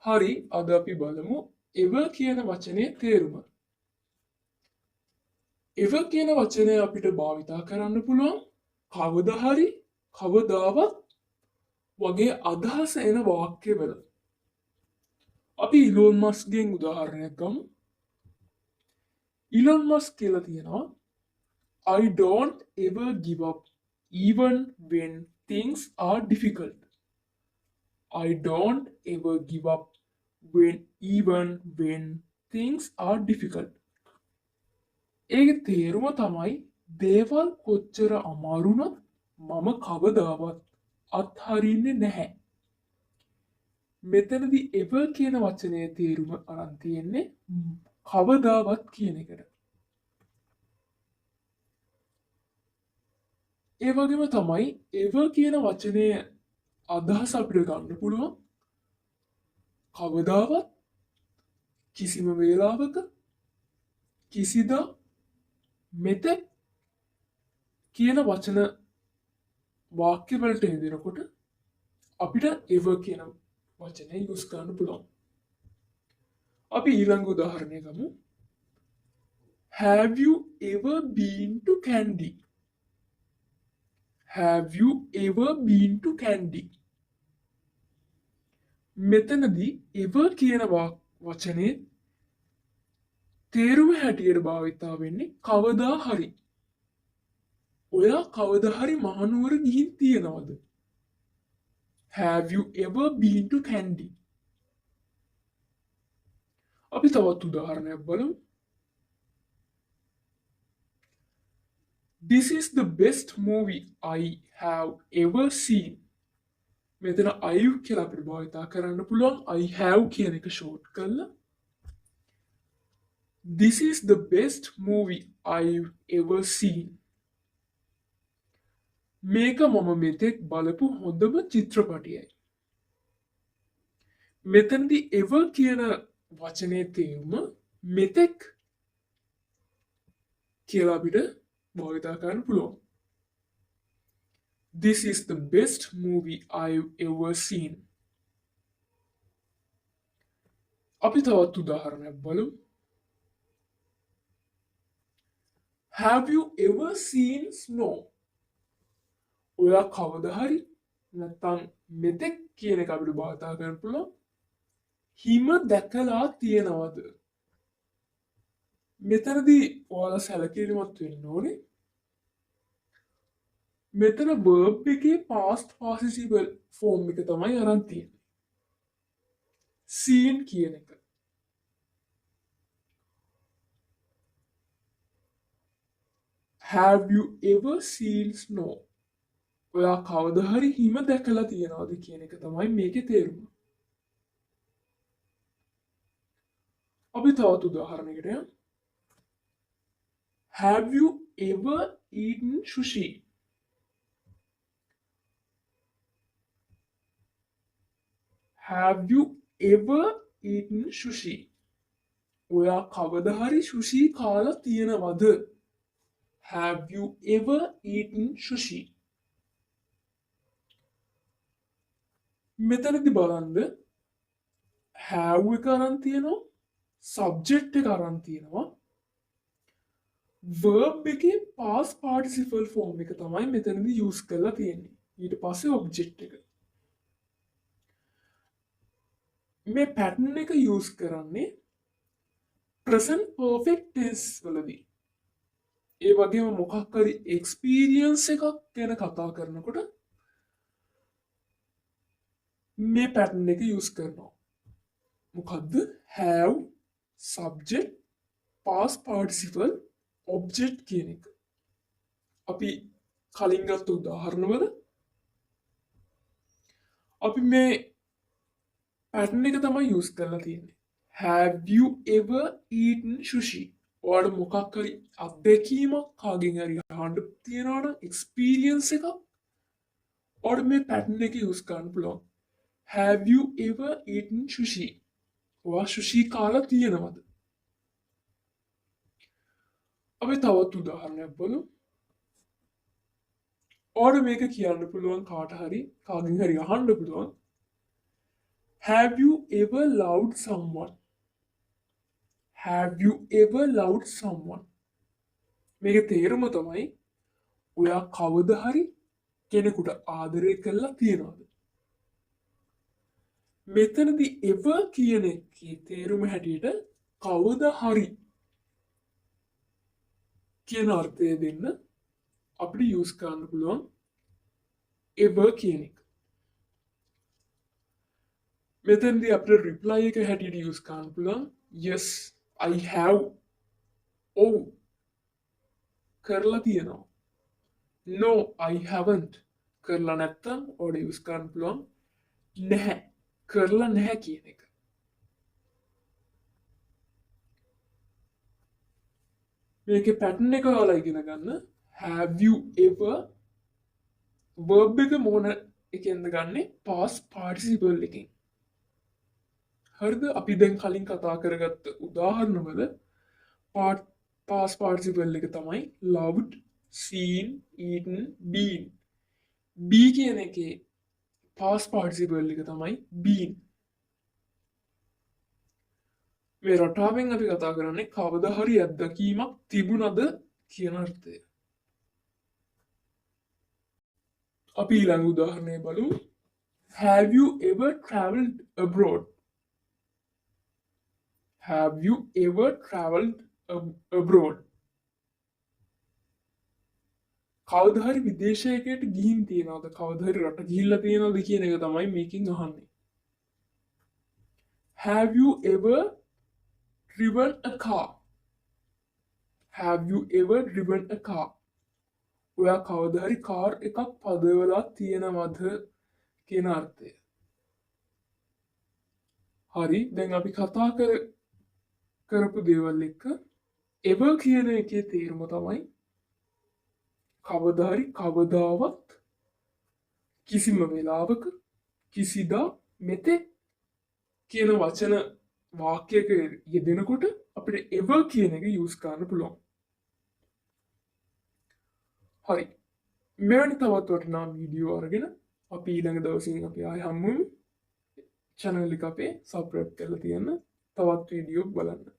හරි අද අපි බලමු එව කියන වචනයේ තේරුම. එව කියන වචනය අපිට භාවිතා කරන්න පුළුවන් කවදා හරි කවදාවත් වගේ අදහස එන වාක්‍යවල. අපි ඉලෝන් මස්ක්ගෙන් උදාහරණයක් ගමු. ඉලෝන් මස්ක් කියලා තියෙනවා I don't ever give up even when things are difficult. I don't ever give up even when things are difficult. ඒක තේරුම තමයි දේවල් කොච්චර අමාරුණත් මම කවදාවත් අත්හරින්නේ නැහැ. මෙතනදී ever කියන වචනයේ තේරුම අරන් තියෙන්නේ කවදාවත් කියන එකට. ඒ වගේම තමයි ever කියන වචනය අදහස අපිට ගන්න පුළුවන් කවදාවත් කිසිම වේලාවක කිසිදා මෙතෙක් කියන වචන වාක්‍යවලට යෙදෙනකොට අපිට ever කියන වචනය යූස් කරන්න පුළුවන්. අපි ඊළඟ උදාහරණය ගමු. Have you ever been to Kandy? Have you ever been to Kandy? මෙතනදී ever කියන වචනේ තේරුම හැටියට භාවිතා වෙන්නේ කවදා හරි. ඔයා කවදා හරි මහනුවර ගිහින් තියෙනවද? Have you ever been to Kandy? අපි තවත් උදාහරණයක් බලමු. This is the best movie I have ever seen. මෙතන I කියලා අපිට භාවිතා කරන්න පුළුවන් I have කියන එක ෂෝට් කරලා. This is the best movie I've ever seen. මේක මම මෙතෙක් බලපු හොඳම චිත්‍රපටයයි. මෙතනදී ever කියන වචනේ තේරුම මෙතෙක් කියලා අපිට භාවිතා කරන්න පුළුවන්. This is the best movie I've ever seen. අපි තවත් උදාහරණයක් බලමු. Have you ever seen snow? ඔයා කවදා හරි නැත්නම් මෙතෙක් කියන එක අපිට භාවිතා කරන්න පුළුවන් හිම දැකලා තියෙනවද? මෙතනදී ඔයාලා සැලකිලිමත් වෙන්න ඕනේ. මෙතන verb එකේ past participle form එක තමයි අරන් තියෙන්නේ. seen කියන එක. Have you ever seen snow? ඔයා කවදා හරි හිම දැකලා තියෙනවද කියන එක තමයි මේකේ තේරුම. අපි තවත් උදාහරණයකට යමු. Have you ever eaten sushi? Have you ever eaten sushi? ඔයා කවදා හරි sushi කාලා තියෙනවද? Have you ever eaten sushi? මෙතනදී බලන්න have එක අරන් තියෙනවා subject එක අරන් තියෙනවා verb එකේ past participle form එක තමයි මෙතනදී use කරලා තියෙන්නේ. ඊට පස්සේ object එක. මේ pattern එක use කරන්නේ present perfect tense වලදී. ඒ වගේම මොකක් හරි experience එකක් ගැන කතා කරනකොට මේ pattern එක use කරනවා. මොකද්ද? have subject past participle object කියන එක. අපි කලින් ගත්ත උදාහරණවල අපි මේ pattern එක තමයි use කරලා තියෙන්නේ. Have you ever eaten sushi? ඔයාලට මොකක් හරි අත්දැකීමක් කාගෙන් හරි අහන්න තියෙනවා නම් experience එකක් ඔයාලට මේ pattern එක use කරන්න පුළුවන්. Have you ever eaten sushi? ඔයා sushi කාලා තියෙනවද? අපි තවත් උදාහරණයක් බලමු. ඔයාලට මේක කියන්න පුළුවන් කාට හරි කාගෙන් හරි අහන්න පුළුවන්. Have you ever loved someone? Have you ever loved someone? මේක තේරුම තමයි ඔයා කවද හරි කෙනෙකුට ආදරය කළා තියෙනවද? මෙතනදි ever කියන එකේ තේරුම හැටියට කවද හරි කියන අර්ථය දෙන්න අපිට යූස් කරන්න පුළුවන් ever කියන එක. මෙතනදී අපිට reply එක හැටියට යූස් කරන්න පුළුවන් yes I have ඔව් කරලා තියෙනවා. no I haven't කරලා නැත්තම් ඔඩ යූස් කරන්න පුළුවන් නැහැ කරලා නැහැ කියන එක. මේකේ පැටර්න් එක ඔයාලා ඉගෙන ගන්න. have you ever verb එක මොන එකෙන්ද ගන්නෙ? past participle එකෙන්. හරිද? අපි දැන් කලින් කතා කරගත්ත උදාහරණවල past participle එක තමයි loved, seen, eaten, been. be කියන එකේ past participle එක තමයි been. මේ රටාවෙන් අපි කතා කරන්නේ කවද හරි අත්දැකීමක් තිබුණද කියන අර්ථය. අපි ඊළඟ උදාහරණය බලමු. Have you ever traveled abroad? Have you ever traveled abroad? කවද හරි විදේශයකට ගිහින් තියෙනවද? කවද හරි රට ගිහිල්ලා තියෙනවද කියන එක තමයි මේකෙන් අහන්නේ. Have you ever driven a car? Have you ever driven a car? ඔයා කවද හරි කාර් එකක් පදවලා තියෙනවද කියන අර්ථය. හරි දැන් අපි කතා කරපු දේවල් එක්ක ever කියන එකේ තේරුම තමයි කවද හරි කවදාවත් කිසිම වෙලාවක කිසිදා මෙතෙක් කියන වචන වාක්‍යයක යෙදෙනකොට අපිට ever කියන එක යූස් කරන්න පුළුවන්. හරි මෙවැනි තවත් වටිනා වීඩියෝ අරගෙන අපි ඊළඟ දවසින් අපි ආයෙ හමු වෙමු. channel එක අපේ subscribe කරලා තියන්න තවත් වීඩියෝ බලන්න.